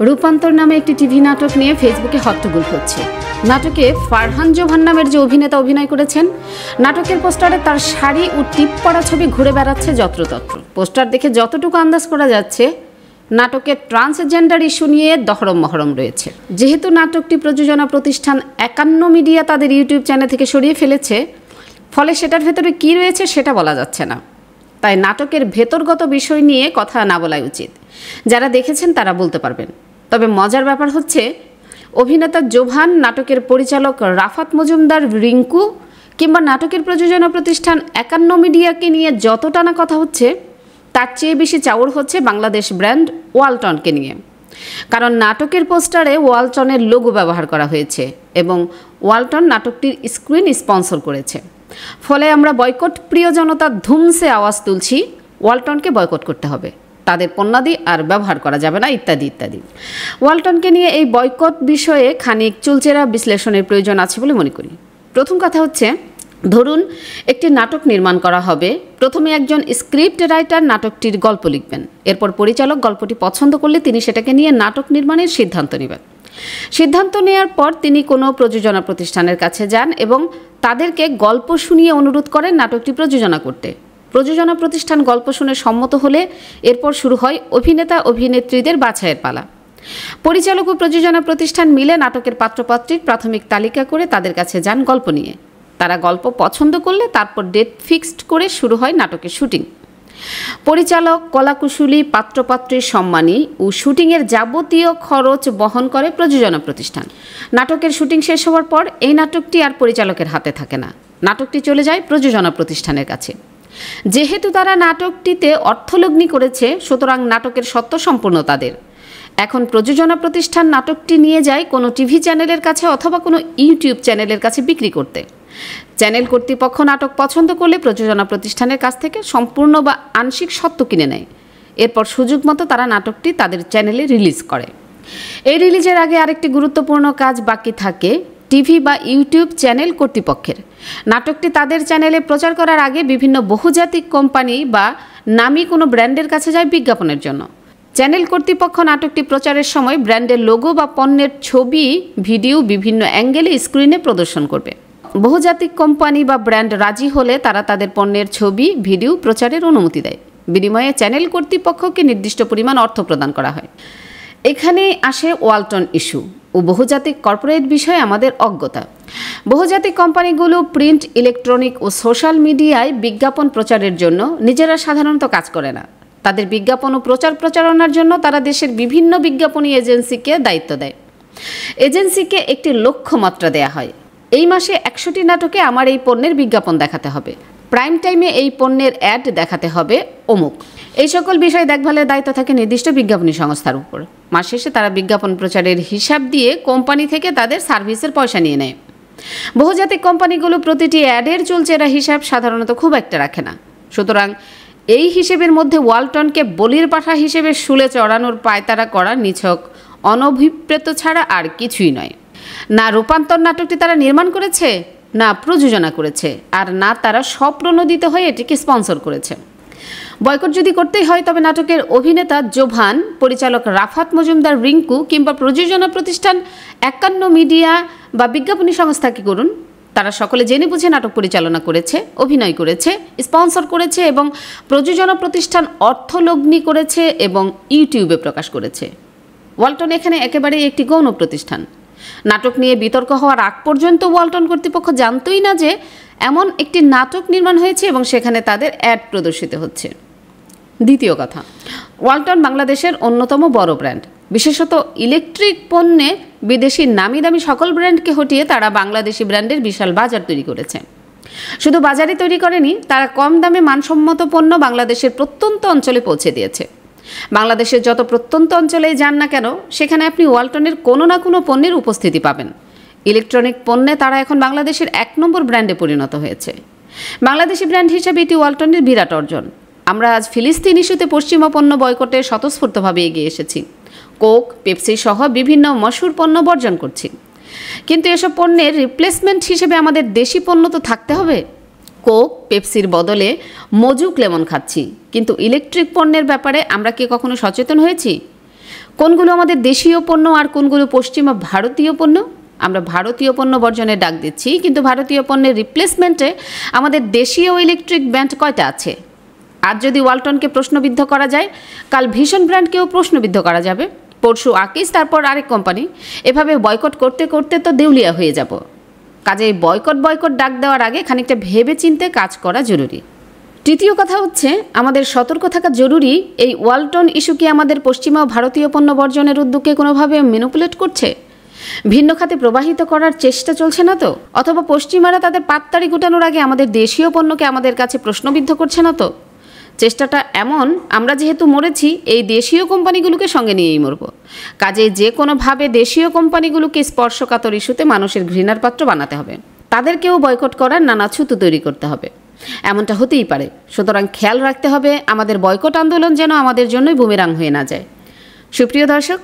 রূপান্তর নামে একটি টিভি নাটক নিয়ে ফেসবুকে হট্টগোল হচ্ছে। নাটকে ফারহান জোহান নামের যে অভিনেতা অভিনয় করেছেন, নাটকের পোস্টারে তার শাড়ি ও টিপ পরা ছবি ঘুরে বেড়াচ্ছে যত্রতত্র। পোস্টার দেখে যতটুকু আন্দাজ করা যাচ্ছে, নাটকের ট্রান্সজেন্ডার ইস্যু নিয়ে দহরম মহরম রয়েছে। যেহেতু নাটকটি প্রযোজনা প্রতিষ্ঠান ৫১ মিডিয়া তাদের ইউটিউব চ্যানেল থেকে সরিয়ে ফেলেছে, ফলে সেটার ভেতরে কী রয়েছে সেটা বলা যাচ্ছে না। তাই নাটকের ভেতরগত বিষয় নিয়ে কথা না বলাই উচিত। যারা দেখেছেন তারা বলতে পারবেন। তবে মজার ব্যাপার হচ্ছে, অভিনেতা জোভান, নাটকের পরিচালক রাফাত মজুমদার রিঙ্কু কিংবা নাটকের প্রযোজনা প্রতিষ্ঠান ৫১ মিডিয়াকে নিয়ে যতটা না কথা হচ্ছে, তার চেয়ে বেশি চাউর হচ্ছে বাংলাদেশ ব্র্যান্ড ওয়ালটনকে নিয়ে। কারণ নাটকের পোস্টারে ওয়ালটনের লোগো ব্যবহার করা হয়েছে এবং ওয়ালটন নাটকটির স্ক্রিন স্পন্সর করেছে। ফলে আমরা বয়কট প্রিয় জনতা ধুমসে আওয়াজ তুলছি, ওয়ালটনকে বয়কট করতে হবে, তাদের পণ্যাদি আর ব্যবহার করা যাবে না, ইত্যাদি ইত্যাদি। ওয়ালটনকে নিয়ে এই বয়কট বিষয়ে খানিক চুলচেরা বিশ্লেষণের প্রয়োজন আছে বলে মনে করি। প্রথম কথা হচ্ছে, ধরুন একটি নাটক নির্মাণ করা হবে। প্রথমে একজন স্ক্রিপ্ট রাইটার নাটকটির গল্প লিখবেন, এরপর পরিচালক গল্পটি পছন্দ করলে তিনি সেটাকে নিয়ে নাটক নির্মাণের সিদ্ধান্ত নেবেন। সিদ্ধান্ত নেওয়ার পর তিনি কোনো প্রযোজনা প্রতিষ্ঠানের কাছে যান এবং তাদেরকে গল্প শুনিয়ে অনুরোধ করেন নাটকটি প্রযোজনা করতে। প্রযোজনা প্রতিষ্ঠান গল্প শুনে সম্মত হলে এরপর শুরু হয় অভিনেতা অভিনেত্রীদের বাছাইয়ের পালা। পরিচালক ও প্রযোজনা প্রতিষ্ঠান মিলে নাটকের পাত্রপাত্রীর প্রাথমিক তালিকা করে তাদের কাছে যান গল্প নিয়ে। তারা গল্প পছন্দ করলে তারপর ডেট ফিক্সড করে শুরু হয় নাটকের শুটিং। পরিচালক, কলাকুশলী, পাত্রপাত্রীর সম্মানী ও শুটিংয়ের যাবতীয় খরচ বহন করে প্রযোজনা প্রতিষ্ঠান। নাটকের শুটিং শেষ হওয়ার পর এই নাটকটি আর পরিচালকের হাতে থাকে না, নাটকটি চলে যায় প্রযোজনা প্রতিষ্ঠানের কাছে। যেহেতু তারা নাটকটিতে অর্থলগ্নি করেছে, সুতরাং নাটকের সত্ত্ব সম্পূর্ণ তাদের। এখন প্রযোজনা প্রতিষ্ঠান নাটকটি নিয়ে যায় কোনো টিভি চ্যানেলের কাছে অথবা কোনো ইউটিউব চ্যানেলের কাছে বিক্রি করতে। চ্যানেল কর্তৃপক্ষ নাটক পছন্দ করলে প্রযোজনা প্রতিষ্ঠানের কাছ থেকে সম্পূর্ণ বা আংশিক সত্ত্ব কিনে নেয়। এরপর সুযোগ মতো তারা নাটকটি তাদের চ্যানেলে রিলিজ করে। এই রিলিজের আগে আরেকটি গুরুত্বপূর্ণ কাজ বাকি থাকে টিভি বা ইউটিউব চ্যানেল কর্তৃপক্ষের। নাটকটি তাদের চ্যানেলে প্রচার করার আগে বিভিন্ন বহুজাতিক কোম্পানি বা নামী কোনো ব্র্যান্ডের কাছে যায় বিজ্ঞাপনের জন্য। চ্যানেল কর্তৃপক্ষ নাটকটি প্রচারের সময় ব্র্যান্ডের লোগো বা পণ্যের ছবি, ভিডিও বিভিন্ন অ্যাঙ্গেলে স্ক্রিনে প্রদর্শন করবে। বহুজাতিক কোম্পানি বা ব্র্যান্ড রাজি হলে তারা তাদের পণ্যের ছবি, ভিডিও প্রচারের অনুমতি দেয়। বিনিময়ে চ্যানেল কর্তৃপক্ষকে নির্দিষ্ট পরিমাণ অর্থ প্রদান করা হয়। এখানে আসে ওয়ালটন ইস্যু ও বহুজাতিক কর্পোরেট বিষয়ে আমাদের অজ্ঞতা। বহুজাতিক কোম্পানিগুলো প্রিন্ট, ইলেকট্রনিক ও সোশ্যাল মিডিয়ায় বিজ্ঞাপন প্রচারের জন্য নিজেরা সাধারণত কাজ করে না। তাদের বিজ্ঞাপন ও প্রচারণার জন্য তারা দেশের বিভিন্ন বিজ্ঞাপনী এজেন্সিকে দায়িত্ব দেয়। এজেন্সিকে একটি লক্ষ্যমাত্রা দেয়া হয়, এই মাসে ১০০টি নাটকে আমার এই পণ্যের বিজ্ঞাপন দেখাতে হবে, প্রাইম টাইমে এই পণ্যের অ্যাড দেখাতে হবে অমুক। এই সকল বিষয় দেখভালের দায়িত্ব থাকে নির্দিষ্ট বিজ্ঞাপনী সংস্থার উপর। মাস শেষে তারা বিজ্ঞাপন প্রচারের হিসাব দিয়ে কোম্পানি থেকে তাদের সার্ভিসের পয়সা নিয়ে নেয়। বহুজাতিক কোম্পানিগুলো প্রতিটি অ্যাডের চুলচেরা হিসাব সাধারণত খুব একটা রাখে না। সুতরাং এই হিসেবের মধ্যে ওয়ালটনকে বলির পাঠা হিসেবে শুলে চড়ানোর পায়তারা করা নিছক অনভিপ্রেত ছাড়া আর কিছুই নয়। না রূপান্তর নাটকটি তারা নির্মাণ করেছে, না প্রযোজনা করেছে, আর না তারা স্বপ্রণোদিত হয়ে এটিকে স্পন্সর করেছে। বয়কট যদি করতেই হয়, তবে নাটকের অভিনেতা জোভান, পরিচালক রাফাত মজুমদার রিঙ্কু কিংবা প্রযোজনা প্রতিষ্ঠান ৫১ মিডিয়া বা বিজ্ঞাপনী সংস্থাকে করুন। তারা সকলে জেনে বুঝে নাটক পরিচালনা করেছে, অভিনয় করেছে, স্পন্সর করেছে এবং প্রযোজনা প্রতিষ্ঠান অর্থলগ্নি করেছে এবং ইউটিউবে প্রকাশ করেছে। ওয়ালটন এখানে একেবারেই একটি গৌণ প্রতিষ্ঠান। নাটক নিয়ে বিতর্ক হওয়ার আগ পর্যন্ত ওয়ালটন কর্তৃপক্ষ জানতই না যে এমন একটি নাটক নির্মাণ হয়েছে এবং সেখানে তাদের অ্যাড প্রদর্শিত হচ্ছে। দ্বিতীয় কথা, ওয়ালটন বাংলাদেশের অন্যতম বড় ব্র্যান্ড। বিশেষত ইলেকট্রিক পণ্যে বিদেশি নামি দামি সকল ব্র্যান্ডকে হটিয়ে তারা বাংলাদেশি ব্র্যান্ডের বিশাল বাজার তৈরি করেছে। শুধু বাজারই তৈরি করেনি, তারা কম দামে মানসম্মত পণ্য বাংলাদেশের প্রত্যন্ত অঞ্চলে পৌঁছে দিয়েছে। বাংলাদেশের যত প্রত্যন্ত অঞ্চলেই যান না কেন, সেখানে আপনি ওয়ালটনের কোনো না কোনো পণ্যের উপস্থিতি পাবেন। ইলেকট্রনিক পণ্যে তারা এখন বাংলাদেশের ১ নম্বর ব্র্যান্ডে পরিণত হয়েছে। বাংলাদেশি ব্র্যান্ড হিসেবে এটি ওয়ালটনের বিরাট অর্জন। আমরা আজ ফিলিস্তিন ইস্যুতে পশ্চিমা পণ্য বয়কটে স্বতঃস্ফূর্তভাবে এগিয়ে এসেছি। কোক, পেপসি সহ বিভিন্ন মশহুর পণ্য বর্জন করছি। কিন্তু এসব পণ্যের রিপ্লেসমেন্ট হিসেবে আমাদের দেশি পণ্য তো থাকতে হবে। কোক, পেপসির বদলে মজুক লেমন খাচ্ছি, কিন্তু ইলেকট্রিক পণ্যের ব্যাপারে আমরা কি কখনো সচেতন হয়েছি? কোনগুলো আমাদের দেশীয় পণ্য আর কোনগুলো পশ্চিমা ভারতীয় পণ্য? আমরা ভারতীয় পণ্য বর্জনের ডাক দিচ্ছি, কিন্তু ভারতীয় পণ্যের রিপ্লেসমেন্টে আমাদের দেশীয় ইলেকট্রিক ব্র্যান্ড কয়টা আছে? আজ যদি ওয়ালটনকে প্রশ্নবিদ্ধ করা যায়, কাল ভীষণ ব্র্যান্ডকেও প্রশ্নবিদ্ধ করা যাবে, পরশু আকিস, তারপর আরেক কোম্পানি। এভাবে বয়কট করতে করতে তো দেউলিয়া হয়ে যাব। কাজে বয়কট ডাক দেওয়ার আগে খানিকটা ভেবে চিন্তে কাজ করা জরুরি। তৃতীয় কথা হচ্ছে, আমাদের সতর্ক থাকা জরুরি, এই ওয়ালটন ইস্যু কি আমাদের পশ্চিমা ও ভারতীয় পণ্য বর্জনের উদ্যোগকে কোনোভাবে ম্যানিপুলেট করছে? ভিন্ন খাতে প্রবাহিত করার চেষ্টা চলছে না তো? অথবা পশ্চিমারা তাদের পাততাড়ি গুটানোর আগে আমাদের দেশীয় পণ্যকে আমাদের কাছে প্রশ্নবিদ্ধ করছে না তো? চেষ্টাটা এমন, আমরা যেহেতু মরেছি, এই দেশীয় কোম্পানিগুলোকে সঙ্গে নিয়েই মরব। কাজে যে কোনোভাবে দেশীয় কোম্পানিগুলোকে স্পর্শকাতর ইস্যুতে মানুষের ঘৃণার পাত্র বানাতে হবে, তাদেরকেও বয়কট করার নানা ছুতো তৈরি করতে হবে। এমনটা হতেই পারে। সুতরাং খেয়াল রাখতে হবে আমাদের বয়কট আন্দোলন যেন আমাদের জন্যই বুমেরাং হয়ে না যায়। সুপ্রিয় দর্শক,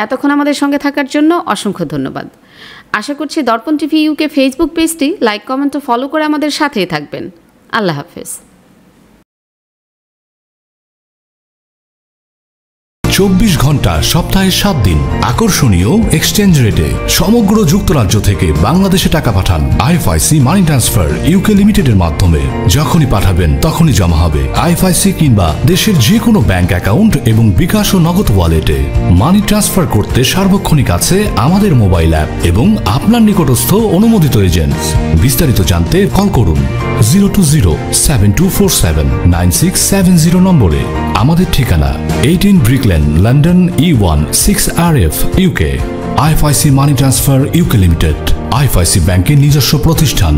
এতক্ষণ আমাদের সঙ্গে থাকার জন্য অসংখ্য ধন্যবাদ। আশা করছি দর্পণ টিভি ইউকে ফেসবুক পেজটি লাইক, কমেন্ট ও ফলো করে আমাদের সাথেই থাকবেন। আল্লাহ হাফেজ। 24 ঘন্টা সপ্তাহে 7 দিন আকর্ষণীয় এক্সচেঞ্জ রেটে সমগ্র যুক্তরাজ্য থেকে বাংলাদেশে টাকা পাঠান আইএফআইসি মানি ট্রান্সফার ইউকে লিমিটেডের মাধ্যমে। যখনই পাঠাবেন তখনই জমা হবে আইএফআইসি কিংবা দেশের যে কোনো ব্যাংক অ্যাকাউন্ট এবং বিকাশ ও নগদ ওয়ালেটে। মানি ট্রান্সফার করতে সার্বক্ষণিক আছে আমাদের মোবাইল অ্যাপ এবং আপনার নিকটস্থ অনুমোদিত এজেন্ট। বিস্তারিত জানতে কল করুন 020-7247-9670 নম্বরে। আমাদের ঠিকানা 18 Brick Lane, London E1 6RF UK। IFIC money transfer UK limited IFIC ব্যাংকের নিজস্ব প্রতিষ্ঠান।